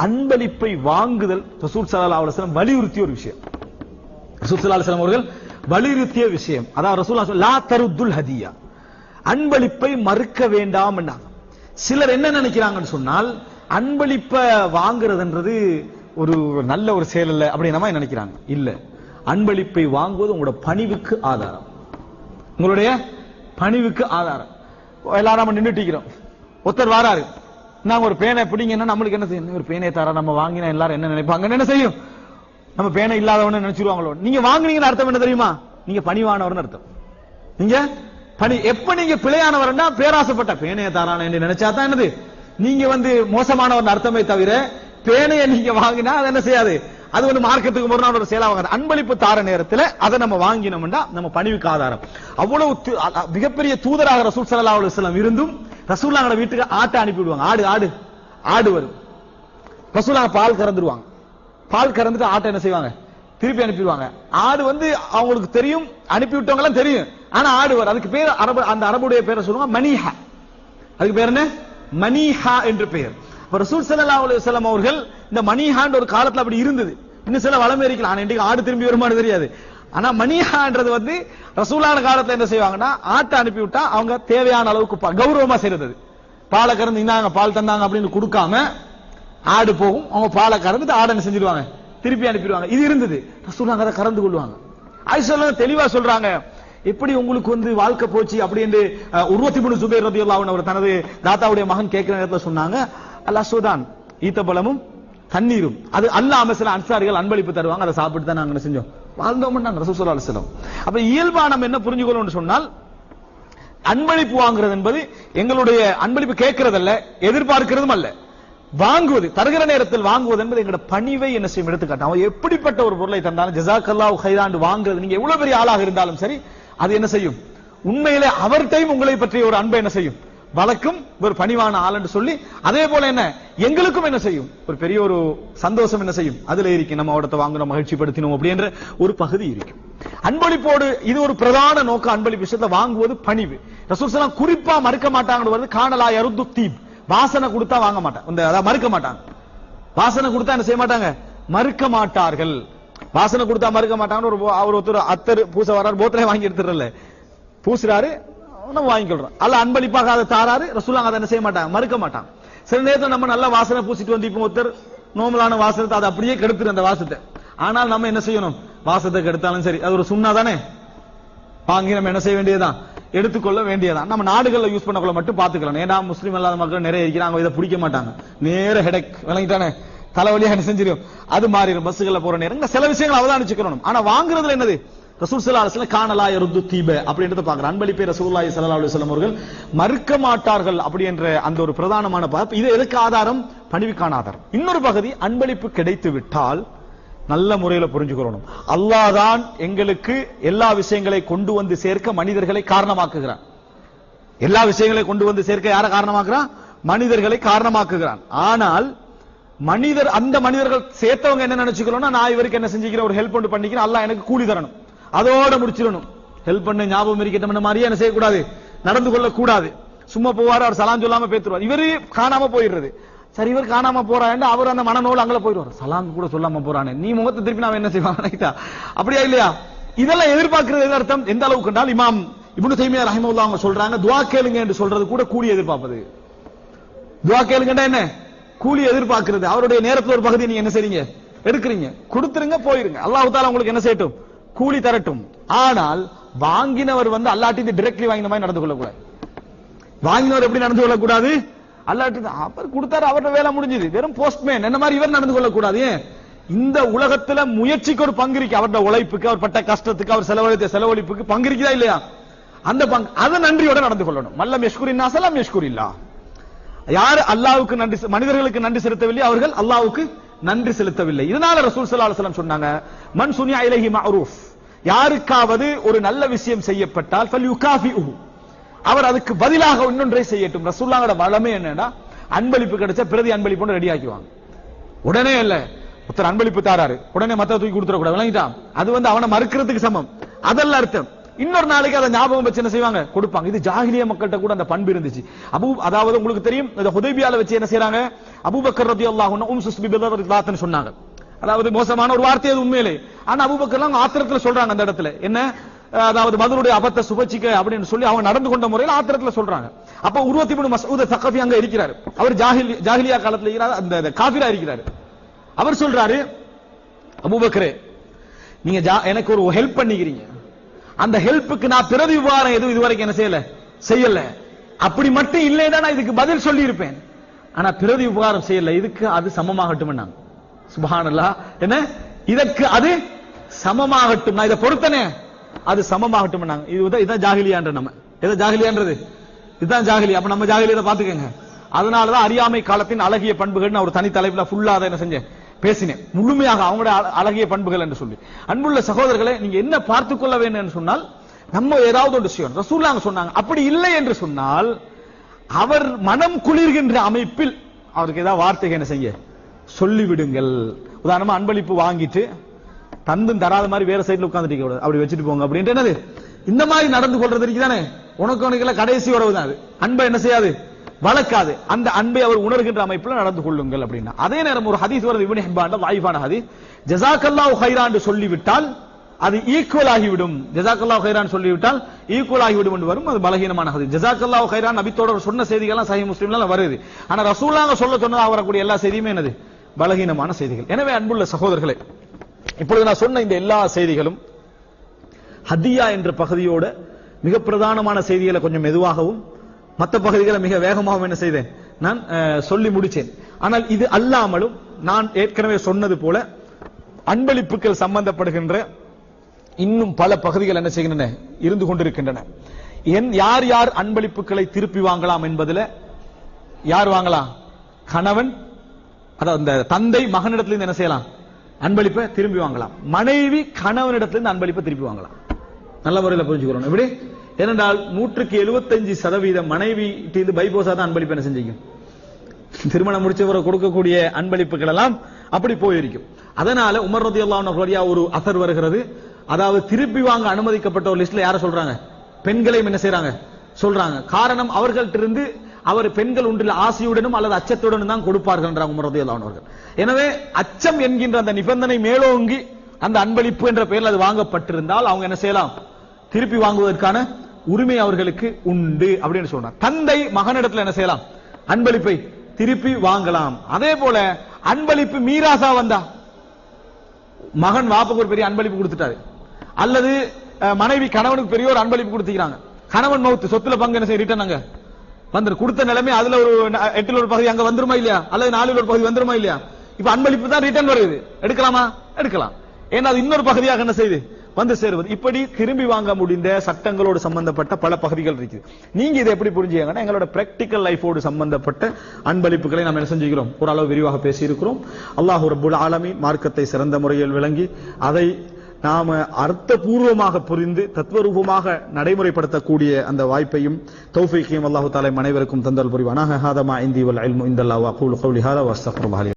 அன்பளிப்பை வாங்குதல் ரசூல் ஸல்லல்லாஹு அலைஹி வஸல்லம் வலியுறுத்திய ஒரு விஷயம். ரசூல் ஸல்லல்லாஹு அலைஹி வஸல்லம் அவர்கள் வலியுறுத்திய விஷயம். அதாவது ரசூலுல்லாஹ் லா தருத்துல் ஹதியா, அன்பளிப்பை மறுக்க வேண்டாம் என்றாங்க. சிலர் என்ன நினைக்கிறாங்கன்னு சொன்னால், அன்பளிப்பை வாங்குறதுன்றது ஒரு நல்ல ஒரு செயல் இல்லை அப்படி நம்ம நினைக்கிறாங்க. இல்ல, அன்பளிப்பை வாங்குவது உங்களோட பணிவுக்கு ஆதாரம், உங்களுடைய பணிவுக்கு ஆதாரம். எல்லாரும் நம்ம நின்றுட்டு இருக்கிறோம், ஒருத்தர் வாராரு, நாங்க ஒரு பேனை பிடிங்கன்னா நம்மளுக்கு என்ன செய்யும்? ஒரு பேனை தர நம்ம வாங்கினா எல்லாரும் என்ன நினைப்பாங்க? என்ன செய்யும்? நம்ம பேனை இல்லாதவன்னு நினைச்சிருவாங்களோ. நீங்க வாங்குனீங்கன்னு அர்த்தம் என்ன தெரியுமா? நீங்க பணிவானவர்னு அர்த்தம். நீங்க பணி எப்ப நீங்க பிழையானவர்னா பேராசைப்பட்ட பேனையை தாரான என்று நினைச்சா தான் என்னது, நீங்க மோசமானவர் அர்த்தமே தவிர பேனையை நீங்க வாங்கினா அது என்ன செய்யாது, அது மார்க்கெட்டுக்கு முரணான ஒரு செயலாக. அன்பளிப்பு தார நேரத்தில் அதை நம்ம வாங்கினோம்னா நம்ம பணிவுக்கு ஆதாரம். அவ்வளவு மிகப்பெரிய தூதராக ரசூல் ஸல்லல்லாஹு அலைஹி வஸல்லம் இருந்தும் ரசூலுல்லாஹ் வீட்டுக்கு ஆட்டை அனுப்பி விடுவாங்க. ஆடு வரும், ரசூலுல்லாஹ் பால் கறந்துருவாங்க. பால் கறந்துட்டு ஆட்டை என்ன செய்வாங்க? திருப்பி அனுப்பிடுவாங்க. ஆடு அவங்களுக்கு தெரியும், அனுப்பி விட்டவங்க எல்லாம் தெரியும். ஆனா ஆடு வரும். அதுக்கு பேர் அந்த அரபுடைய பேரை சொல்லுவாங்க மனிஹா. அதுக்கு பேர் என்ன? மனிஹா என்று பெயர். ரசூல் ஸல்லல்லாஹு அலைஹி வஸல்லம் அவர்கள் இந்த மனிஹான்ற ஒரு காலத்துல அப்படி இருந்தது. இன்னும் சில வளமை இருக்கலாம், ஆனா இன்றைக்கு ஆடு திரும்பி வருமானு தெரியாது. ஆனா மனிஹான்றது ரசூலான காலத்துல என்ன செய்வாங்கன்னா, ஆட்டை அனுப்பி விட்டா அவங்க தேவையான அளவுக்கு கௌரவமா செய்யறது. பாலை கறந்து இந்தாங்க பால் தந்தாங்க அப்படின்னு கொடுக்காம ஆடு போகும், அவங்க பாலை கறந்துட்டு ஆடை செஞ்சிருவாங்க, திருப்பி அனுப்பிடுவாங்க. இது இருந்தது. ரசூலுல்லாஹ் அதை கறந்து கொள்வாங்க. ஆயிஷா தெளிவா சொல்றாங்க, எப்படி உங்களுக்கு வாழ்க்கை போச்சு அப்படி என்று உர்வத் இப்னு ஸுபைர் ரலியல்லாஹு அன்ஹு அவர் தனது தாத்தாவுடைய மகன் கேட்கிற நேரத்தில் சொன்னாங்க, அல்லாஹ்தான் ஈத்தப்பழமும் தண்ணீரும் அது அல்லாம சில அன்சாரிகள் அன்பளிப்பு தருவாங்க, அதை சாப்பிட்டு தான் நாங்க செஞ்சோம் வாழ்ந்தோம் ரசூல் ஸல்லல்லாஹு அலைஹி வஸல்லம். அப்ப இயல்பா நம்ம என்ன புரிஞ்சுக்கணும்னு சொன்னால், அன்பளிப்பு வாங்குறது என்பது எங்களுடைய அன்பளிப்பு கேட்கறதல்ல, எதிர்பார்க்கிறதும் அல்ல. வாங்குவது, தருகிற நேரத்தில் வாங்குவது என்பது எங்களோட பணிவை என்ன செய்யும் எடுத்துக்காட்டும். அவன் எப்படிப்பட்ட ஒரு பொருளை தந்தாலும் ஜஸாக்கல்லாஹு கைரான் வாங்குறது, நீங்க எவ்வளவு பெரிய ஆளாக இருந்தாலும் சரி, அது என்ன செய்யும்? உண்மையிலே அவர்கிட்டையும் உங்களை பற்றிய ஒரு அன்பை என்ன செய்யும்? வழக்கும் ஒரு பணிவான ஆள் என்று சொல்லி, அதே போல என்ன எங்களுக்கும் என்ன செய்யும்? ஒரு பெரிய ஒரு சந்தோஷம் என்ன செய்யும்? அதுல இருக்கு, நம்ம அவடத்தை வாங்கணும், மகிழ்ச்சி படுத்தினோம் அப்படின்ற ஒரு பகுதி இருக்கு. அன்பளிப்போடு இது ஒரு பிரதான நோக்கம். அன்பளிப்பு விஷயத்தை வாங்குவது பணிவு. ரசூல் ஸல்லல்லாஹு குறிப்பா மறுக்க மாட்டாங்கன்னு வருது. கானலா யருது தீப், வாசனை கொடுத்தா வாங்க மாட்டாங்க, மறுக்க மாட்டாங்க. வாசனை கொடுத்தா என்ன செய்ய மாட்டாங்க? மறுக்க மாட்டார்கள். வாசனை கொடுத்தா மறுக்க மாட்டாங்கன்னு ஒருத்தர் அத்தர் பூச வர்றாரு, போத்தலே வாங்கி எடுத்துறல, பூசுறாரு, நம்ம வாங்கிக்கிறோம். அல்ல அன்பளிப்பாக அதை தாராரு, ரசூலுல்லாஹ் அதை என்ன செய்ய மாட்டாங்க? மறுக்க மாட்டாங்க. சில நேரத்தில் நம்ம நல்ல வாசனை பூசிட்டு இப்போ ஒருத்தர் நோமலான வாசனத்தை அதை அப்படியே கெடுத்துரு அந்த வாசத்தை. ஆனால் நம்ம என்ன செய்யணும்? வாசத்தை கெடுத்தாலும் சரி, அது ஒரு சுன்னா தானே, வாங்கி நம்ம என்ன செய்ய வேண்டியதுதான், எடுத்துக்கொள்ள வேண்டியதான். நம்ம நாடுகளில் யூஸ் பண்ணக்குள்ள மட்டும் பாத்துக்கலாம். ஏன்னா முஸ்லீம் அல்லாத மக்கள் நிறைய இருக்கிறாங்க, இதை பிடிக்க மாட்டாங்க, நேர ஹெடக் விளங்கிட்டானே, தலைவலியா என்ன செஞ்சிடும், அது மாறிடும். பஸ்ஸுகளை போற நேரம் சில விஷயங்கள் அவதானிச்சுக்கணும். ஆனா வாங்குறதுல என்னது? ரசூல் ஸல்லல்லாஹு அலைஹி வஸல்லம் கானலா யருது தீப அப்படின்றத பார்க்கிறோம். அன்பளிப்பை ரசூலுல்லாஹி ஸல்லல்லாஹு அலைஹி வஸல்லம் அவர்கள் மறுக்க மாட்டார்கள் அப்படி என்ற அந்த ஒரு பிரதானமான இது எதுக்கு ஆதாரம்? பணிவுக்கான ஆதாரம். இன்னொரு பகுதி, அன்பளிப்பு கிடைத்து விட்டால் நல்ல முறையில் புரிஞ்சுக்கணும், அல்லாஹ் தான் எங்களுக்கு எல்லா விஷயங்களை கொண்டு வந்து சேர்க்க மனிதர்களை காரணமாக்குகிறான். எல்லா விஷயங்களை கொண்டு வந்து சேர்க்க யார காரணமாக்குறான்? மனிதர்களை காரணமாக்குகிறான். ஆனால் அந்த மனிதர்கள் சேர்த்தவங்க என்ன நினைச்சுக்கணும்னா, நான் இவருக்கு என்ன செஞ்சுக்கிறேன், ஒரு ஹெல்ப் ஒன்று பண்ணிக்கிறேன், அல்லாஹ் எனக்கு கூலி தரணும், அதோட முடிச்சிடணும். ஹெல்ப் பண்ண ஞாபகம் இருக்கட்டும் மாதிரியே என்ன செய்யக்கூடாது, நடந்து கொள்ள கூடாது. சும்மா போவாரு, அவர் சலாம் சொல்லாம பேத்துருவார், இவரு காணாம போயிடுறது. சரி, இவர் காணாம போறான்னு அவர் அந்த மனநோல் அங்கே போயிடுவார், சலாம் கூட சொல்லாம போறானே, நீ முகத்தை திருப்பி நான் என்ன செய்வாங்க, அப்படியா இல்லையா? இதெல்லாம் எதிர்பார்க்கிறது அர்த்தம் எந்த அளவுக்கு என்றால், இமாம் இப்னு தைமியா ரஹிமஹுல்லாஹ் அவங்க சொல்றாங்க, துஆ கேளுங்க என்று சொல்றது கூட கூலி எதிர்பார்ப்பது. துஆ கேளுங்கடா என்ன? கூலி எதிர்பார்க்கிறது. அவருடைய நேரத்தில் ஒரு பகுதி நீங்க என்ன செய்றீங்க, எடுக்கிறீங்க, கொடுத்துருங்க, போயிருங்க, அல்லாஹ் தஆலா உங்களுக்கு என்ன செய்யட்டும், கூலி தரட்டும். ஆனால் வாங்கினவர் அல்லாஹ்ட்ட டைரக்ட்லி வாங்கின மாதிரி நடந்து கொள்ளக்கூடாது. வாங்கினவர் எப்படி நடந்து கொள்ளக்கூடாது? அல்லாஹ்ட்ட அவர் கொடுத்தாரு, அவரோட வேலை முடிஞ்சது, வெறும் போஸ்ட்மேன் என்ன மாதிரி இவர் நடந்து கொள்ளக்கூடாது. இந்த உலகத்துல முயற்சிக்கு ஒரு பங்கு இருக்கு, அவருடைய உழைப்புக்கு, அவர் பட்ட கஷ்டத்துக்கு, அவர் செலவழித்த செலவழிப்புக்கு பங்கு இருக்குதா இல்லையா? அந்த பங்கு, அதை நன்றியோட நடந்து கொள்ளணும். மல்லம் யஷ்குரின் நாஸ் லம் யஷ்குரில்லாஹ். யார் அல்லாஹ்வுக்கு நன்றி, மனிதர்களுக்கு நன்றி செலுத்தவில்லை, அவர்கள் அல்லாஹ்வுக்கு நன்றி செலுத்தவில்லை. இதனால ரசூல் ஸல்லல்லாஹு அலைஹி வஸல்லம் சொன்னாங்க, மன் சுனியா இலைஹி மஅரூஃப், யாருக்காவது ஒரு நல்ல விஷயம் செய்யப்பட்டால் ஃபல்யுகாஃபிஹு, அவர் அதுக்கு பதிலாக இன்னொன்றை செய்யட்டும். ரசூலுல்லாஹ்வோட வளமே என்னன்னா, அன்பளிப்பு கிடைச்சா பிரதி அன்பளிப்பு ரெடி ஆக்கிவாங்க. உடனே இல்ல, ஒருத்தர் அன்பளிப்பு தாராரு, உடனே மத்த தூக்கி கொடுத்துட கூடாது, விளங்கிட்டான்? அது அவனை மறுக்கிறதுக்கு சமம், அதல்ல அர்த்தம். இன்னொரு நாளைக்கு அதை ஞாபகம் வச்சு என்ன செய்வாங்க, கொடுப்பாங்க. இது ஜாஹிலியா மக்கள்கிட்ட கூட அந்த பண்பு இருந்துச்சு. அதாவது உங்களுக்கு தெரியும், இந்த ஹுதைபியால வச்சு என்ன செய்றாங்க, அபூபக்கர் ரலியல்லாஹு அன்ஹு சுஸ்பி பிதர்லாத்னு சொன்னாங்க. அதாவது மோசமான ஒரு வார்த்தை அது உண்மையிலே. ஆனா அபூபக்கர்லாம் ஆத்திரத்துல சொல்றாங்க அந்த இடத்துல என்ன, அதாவது மதுருடைய அபத்த சுபச்சிக்க அப்படின்னு சொல்லி அவங்க நடந்து கொண்ட முறையில் ஆத்திரத்துல சொல்றாங்க. அப்ப உர்வத் இப்னு மஸ்ஊத் தகஃபி அங்க இருக்கிறார். அவர் ஜாஹிலியா காலத்துல இருக்கிறார், அந்த காஃபிரா இருக்கிறார். அவர் சொல்றாரு, அபூபக்கரே நீங்க எனக்கு ஒரு ஹெல்ப் பண்ணிக்கிறீங்க, அந்த ஹெல்ப்புக்கு நான் பிரதி விவகாரம் எதுவும் இதுவரைக்கும் என்ன செய்யல. அப்படி மட்டும் இல்லைன்னா நான் இதுக்கு பதில் சொல்லி இருப்பேன். ஆனா பிரதி விவகாரம் செய்யல, இதுக்கு அது சமமாகட்டும். சுப்ஹானல்லாஹ், என்ன இதற்கு அது சமமாகட்டும், நான் இதை பொறுத்தனே அது சமமாகட்டும். இதுதான் ஜாஹிலியான்ற, நம்ம எதை ஜாஹிலியான்றது இதுதான் ஜாஹிலி. அப்ப நம்ம ஜாஹிலியத்தை பாத்துக்கங்க. அதனாலதான் அறியாமை காலத்தின் அழகிய பண்புகள் ஒரு தனி தலைப்புல ஃபுல்லா அதை என்ன செஞ்சேன், பேசினேன் முழுமையாக அவங்களோட அழகிய பண்புகள் என்று சொல்லி. அன்புள்ள சகோதரர்களை, நீங்க என்ன பார்த்துக் கொள்ள வேண்டும் என்று சொன்னால், நம்ம ஏதாவது ஒன்று செய்யணும். ரசூலுல்லாஹ் சொன்னாங்க, அப்படி இல்லை என்று சொன்னால் அவர் மனம் குளிர்கின்ற அமைப்பில் அவருக்கு ஏதாவது வார்த்தை என்ன செய்ய சொல்லிவிடுங்கள். உதாரணமா அன்பளிப்பு வாங்கிட்டு தந்தும் தராத மாதிரி வேற சைடுல உட்கார்ந்துட்டு கூடாது, அப்படி வச்சுட்டு போங்க அப்படின்ட்டு என்னது இந்த மாதிரி நடந்து கொள்றது இருக்குதானே, உனக்கு கடைசி உறவு தான் அது. அன்பை என்ன செய்யாது, வளர்க்காது. அந்த அன்பை அவர் உணர்கின்ற அமைப்பில் நடந்து கொள்ளுங்கள் அப்படின்னா. அதே நேரம் ஒரு ஹதீஸ் வருது இப்னு ஹிப்பான் லைஃபான ஹதீஸ், ஜஸாக்கல்லாஹு கைரான் சொல்லிவிட்டால் அது ஈக்குவல் ஆகிவிடும். ஜஸாக்கல்லாஹு கைரான் சொல்லிவிட்டால் ஈக்குவல் ஆகிவிடும் என்று வரும். அது பலகீனமான ஹதீஸ். ஜஸாக்கல்லாஹு கைரான் நபித்தோட சொன்ன செய்திகள்லாம் சஹீஹ் முஸ்லிம்ல வருது. ஆனா ரசூலுல்லாஹ் சொன்னதாக வரக்கூடிய எல்லா செய்தியுமே என்னது, பலகீனமான செய்திகள். எனவே அன்புள்ள சகோதரர்களே, இப்பொழுது நான் சொன்ன இந்த எல்லா செய்திகளும் ஹதியா என்ற பகுதியோட மிக பிரதானமான செய்திகளை கொஞ்சம் மெதுவாகவும் மற்ற பகுதிகளை மிக வேகமாகவும் என்ன செய்தேன், நான் சொல்லி முடிச்சேன். ஆனால் இது அல்லாமலும் நான் ஏற்கனவே சொன்னது போல அன்பளிப்புகள் சம்பந்தப்படுகின்ற இன்னும் பல பகுதிகள் என்ன செய்கின்றன, இருந்து கொண்டிருக்கின்றன. யார் யார் அன்பளிப்புகளை திருப்பி வாங்கலாம் என்பதில், யார் வாங்கலாம், கணவன் அதாவது இந்த தந்தை மகனிடத்திலிருந்து என்ன செய்யலாம், அன்பளிப்பை திரும்பி வாங்கலாம். மனைவி கணவனிடத்திலிருந்து அன்பளிப்பை திருப்பி வாங்கலாம். நல்ல முறையில் புரிஞ்சுக்கிறோம். எப்படி ஏனென்றால் 175% மனைவி பைபோசா தான் அன்பளிப்பு என்ன செஞ்சிக்கும், திருமணம் முடிச்சவரை கொடுக்கக்கூடிய அன்பளிப்புகள் எல்லாம் அப்படி போயிருக்கும். அதனால உமர் ரலியல்லாஹு அன்ஹு ஒரு அசர் வருகிறது, அதாவது திருப்பி வாங்க அனுமதிக்கப்பட்ட ஒரு லிஸ்ட்ல யார சொல்றாங்க, பெண்களையும் என்ன செய்யறாங்க சொல்றாங்க. காரணம் அவர்கள்ட்டிருந்து அவர் பெண்கள் ஒன்றில் ஆசையுடனும் அல்லது அச்சத்துடனும் தான் கொடுப்பார்கள் என்றாங்க உமர் ரலியல்லாஹு அன்ஹு அவர்கள். எனவே அச்சம் என்கின்ற அந்த நிபந்தனை மேலோங்கி அந்த அன்பளிப்பு என்ற பெயரில் அது வாங்கப்பட்டிருந்தால் அவங்க என்ன செய்யலாம், திருப்பி வாங்குவதற்கான உரிமை அவர்களுக்கு உண்டு அப்படின்னு சொல்றாங்க. தந்தை மகனிடத்தில் என்ன செய்யலாம், அன்பளிப்பை திருப்பி வாங்கலாம். அதே போல அன்பளிப்பு மீராசா வந்தா, மகன் வாப்புக்கு ஒரு பெரிய அன்பளிப்பு கொடுத்துட்டாரு, அல்லது மனைவி கணவனுக்கு பெரிய ஒரு அன்பளிப்பு கொடுத்துக்கிறாங்க, கணவன் மவுத்து சொத்துல பங்கு என்ன செய்ய ரிட்டர்ன் அங்க வந்து கொடுத்த நிலைமை, அதுல ஒரு 8 ஒரு பகுதி அங்க வந்துருமா இல்லையா, அல்லது 4 ஒரு பகுதி வந்துருமா இல்லையா. இப்ப அன்பளிப்பு தான் ரிட்டர்ன் வருது, எடுக்கலாமா, எடுக்கலாம். ஏன்னா அது இன்னொரு பகுதியாக என்ன செய்யுது வந்து சேருவது. இப்படி திரும்பி வாங்க முடிந்த சட்டங்களோடு சம்பந்தப்பட்ட பல பகுதிகள் இருக்குது. நீங்க இதை எப்படி புரிஞ்சுக்கங்கன்னா, எங்களோட பிராக்டிக்கல் லைஃபோடு சம்பந்தப்பட்ட அன்பளிப்புகளை நாம் என்ன செஞ்சுக்கிறோம், ஓரளவு விரிவாக பேசி இருக்கிறோம். அல்லாஹ் ரப்புல் ஆலமீன் மார்க்கத்தை சிறந்த முறையில் விளங்கி அதை நாம அர்த்தபூர்வமாக புரிந்து தத்துவரூபமாக நடைமுறைப்படுத்தக்கூடிய அந்த வாய்ப்பையும் தௌஃபீக்கையும் அல்லாஹ் தஆலா அனைவருக்கும் தந்தல் புரிவானாக. ஹாதா மா இந்தி வல் இல்மு இந்தல்லாஹ் வ அகூலு கௌலி ஹாதா வ அஸ்தக்ஃபிருல்லாஹ்.